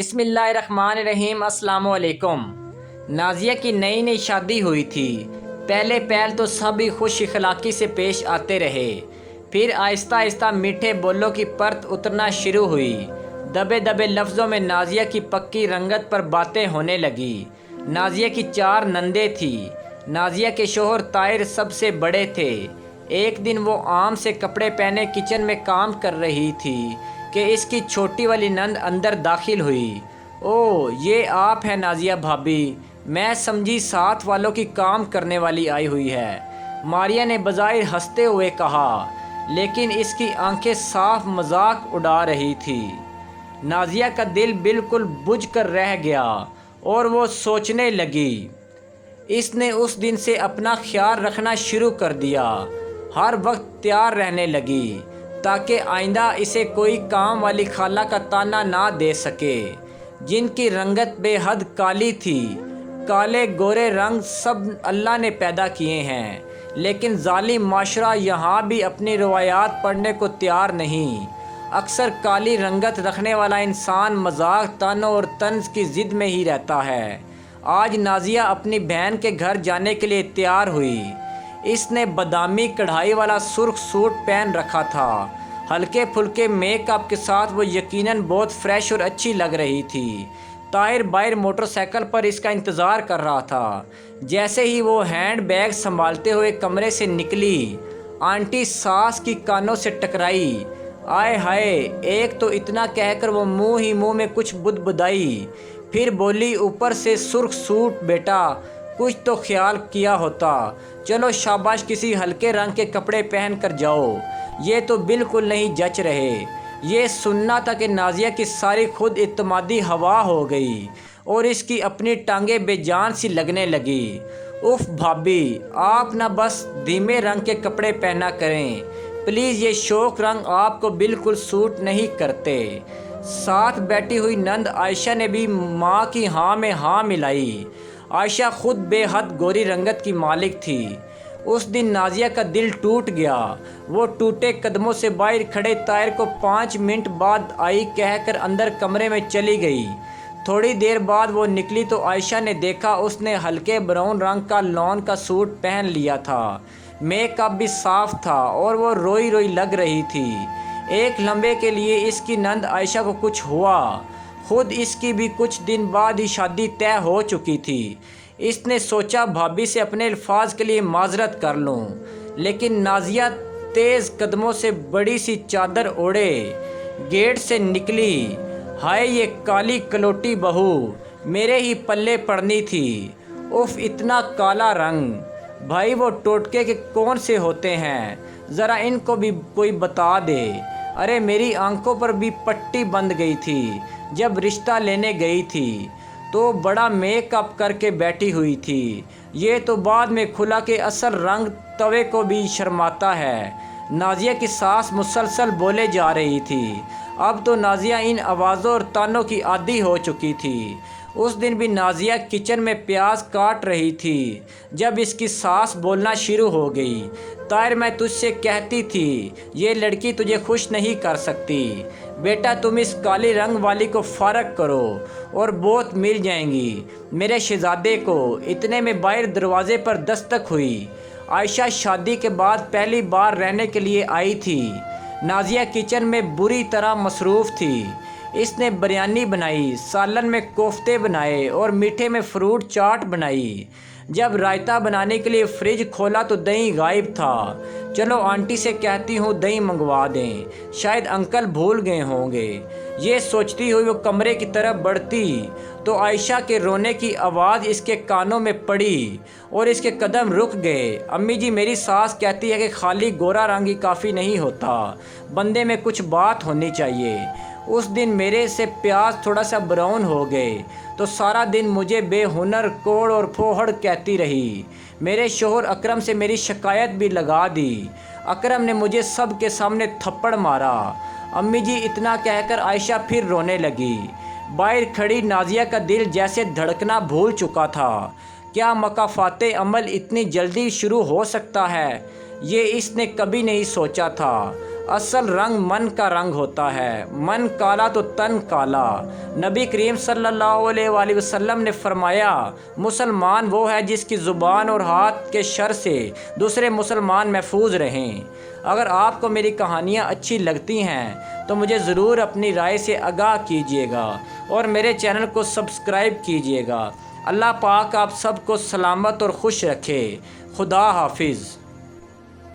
बिस्मिल्लाहिर्रहमानिर्रहीम। अस्सलाम वालेकुम। नाज़िया की नई नई शादी हुई थी। पहले पहल तो सभी खुश इखलाकी से पेश आते रहे, फिर आहिस्ता आहिस्ता मीठे बोलों की परत उतरना शुरू हुई। दबे दबे लफ्ज़ों में नाज़िया की पक्की रंगत पर बातें होने लगी। नाज़िया की 4 नंदे थी। नाज़िया के शोहर ताहिर सबसे बड़े थे। एक दिन वो आम से कपड़े पहने किचन में काम कर रही थी कि इसकी छोटी वाली नंद अंदर दाखिल हुई। ओह, ये आप हैं नाज़िया भाभी। मैं समझी साथ वालों की काम करने वाली आई हुई है, मारिया ने बज़ाहिर हंसते हुए कहा, लेकिन इसकी आंखें साफ मजाक उड़ा रही थी। नाज़िया का दिल बिल्कुल बुझ कर रह गया और वो सोचने लगी। इसने उस दिन से अपना ख्याल रखना शुरू कर दिया। हर वक्त तैयार रहने लगी ताकि आइंदा इसे कोई काम वाली खाला का ताना ना दे सके, जिनकी रंगत बेहद काली थी। काले गोरे रंग सब अल्लाह ने पैदा किए हैं, लेकिन जालिम माशरा यहाँ भी अपनी रवायात पढ़ने को तैयार नहीं। अक्सर काली रंगत रखने वाला इंसान मजाक, तानों और तंज की ज़िद में ही रहता है। आज नाज़िया अपनी बहन के घर जाने के लिए तैयार हुई। इसने बादामी कढ़ाई वाला सुर्ख सूट पहन रखा था। हल्के फुल्के मेकअप के साथ वो यकीनन बहुत फ्रेश और अच्छी लग रही थी। ताहिर बाहर मोटरसाइकिल पर इसका इंतज़ार कर रहा था। जैसे ही वो हैंड बैग संभालते हुए कमरे से निकली, आंटी सास की कानों से टकराई। आए हाय, एक तो इतना कहकर वो मुंह ही मुंह में कुछ बुदबुदाई, फिर बोली, ऊपर से सुर्ख सूट बेटा, कुछ तो ख्याल किया होता। चलो शाबाश, किसी हल्के रंग के कपड़े पहन कर जाओ, ये तो बिल्कुल नहीं जच रहे। ये सुनना था कि नाज़िया की सारी खुद इत्मीदी हवा हो गई और इसकी अपनी टांगें बेजान सी लगने लगी। उफ भाभी, आप ना बस धीमे रंग के कपड़े पहना करें प्लीज़, ये शौक रंग आपको बिल्कुल सूट नहीं करते। साथ बैठी हुई नंद आयशा ने भी माँ की हाँ में हाँ मिलाई। आयशा खुद बेहद गोरी रंगत की मालिक थी। उस दिन नाज़िया का दिल टूट गया। वो टूटे कदमों से बाहर खड़े ताहिर को 5 मिनट बाद आई कहकर अंदर कमरे में चली गई। थोड़ी देर बाद वो निकली तो आयशा ने देखा उसने हल्के ब्राउन रंग का लॉन का सूट पहन लिया था। मेकअप भी साफ था और वो रोई रोई लग रही थी। एक लम्हे के लिए इसकी नंद आयशा को कुछ हुआ। खुद इसकी भी कुछ दिन बाद ही शादी तय हो चुकी थी। इसने सोचा भाभी से अपने अल्फाज के लिए माजरत कर लूं, लेकिन नाज़िया तेज़ कदमों से बड़ी सी चादर ओढ़े गेट से निकली। हाय, ये काली कलोटी बहू मेरे ही पल्ले पड़नी थी। उफ, इतना काला रंग। भाई, वो टोटके के कौन से होते हैं, ज़रा इनको भी कोई बता दे। अरे, मेरी आंखों पर भी पट्टी बंध गई थी जब रिश्ता लेने गई थी, तो बड़ा मेकअप करके बैठी हुई थी। ये तो बाद में खुला के असल रंग तवे को भी शर्माता है। नाज़िया की सास मुसलसल बोले जा रही थी। अब तो नाज़िया इन आवाज़ों और तानों की आदी हो चुकी थी। उस दिन भी नाज़िया किचन में प्याज काट रही थी जब इसकी सास बोलना शुरू हो गई। ताहिर, मैं तुझसे कहती थी ये लड़की तुझे खुश नहीं कर सकती बेटा, तुम इस काली रंग वाली को फ़र्क करो और बहुत मिल जाएंगी मेरे शहज़ादे को। इतने में बाहर दरवाजे पर दस्तक हुई। आयशा शादी के बाद पहली बार रहने के लिए आई थी। नाज़िया किचन में बुरी तरह मसरूफ़ थी। इसने बिरयानी बनाई, सालन में कोफ्ते बनाए और मीठे में फ्रूट चाट बनाई। जब रायता बनाने के लिए फ्रिज खोला तो दही गायब था। चलो आंटी से कहती हूँ दही मंगवा दें, शायद अंकल भूल गए होंगे। ये सोचती हुई वो कमरे की तरफ बढ़ती तो आयशा के रोने की आवाज़ इसके कानों में पड़ी और इसके कदम रुक गए। अम्मी जी, मेरी सास कहती है कि खाली गोरा रंग ही काफ़ी नहीं होता, बंदे में कुछ बात होनी चाहिए। उस दिन मेरे से प्याज थोड़ा सा ब्राउन हो गए तो सारा दिन मुझे बेहुनर, कोड़ और फोहड़ कहती रही। मेरे शोहर अकरम से मेरी शिकायत भी लगा दी। अकरम ने मुझे सब के सामने थप्पड़ मारा। अम्मी जी, इतना कहकर आयशा फिर रोने लगी। बाहर खड़ी नाज़िया का दिल जैसे धड़कना भूल चुका था। क्या मकाफाते अमल इतनी जल्दी शुरू हो सकता है, ये इसने कभी नहीं सोचा था। اصل رنگ من کا رنگ ہوتا ہے، من کالا تو تن کالا۔ نبی کریم صلی اللہ علیہ وآلہ وسلم نے فرمایا مسلمان وہ ہے جس کی زبان اور ہاتھ کے شر سے دوسرے مسلمان محفوظ رہیں۔ اگر آپ کو میری کہانیاں اچھی لگتی ہیں تو مجھے ضرور اپنی رائے سے آگاہ کیجیے گا اور میرے چینل کو سبسکرائب کیجیے گا۔ اللہ پاک آپ سب کو سلامت اور خوش رکھے۔ خدا حافظ۔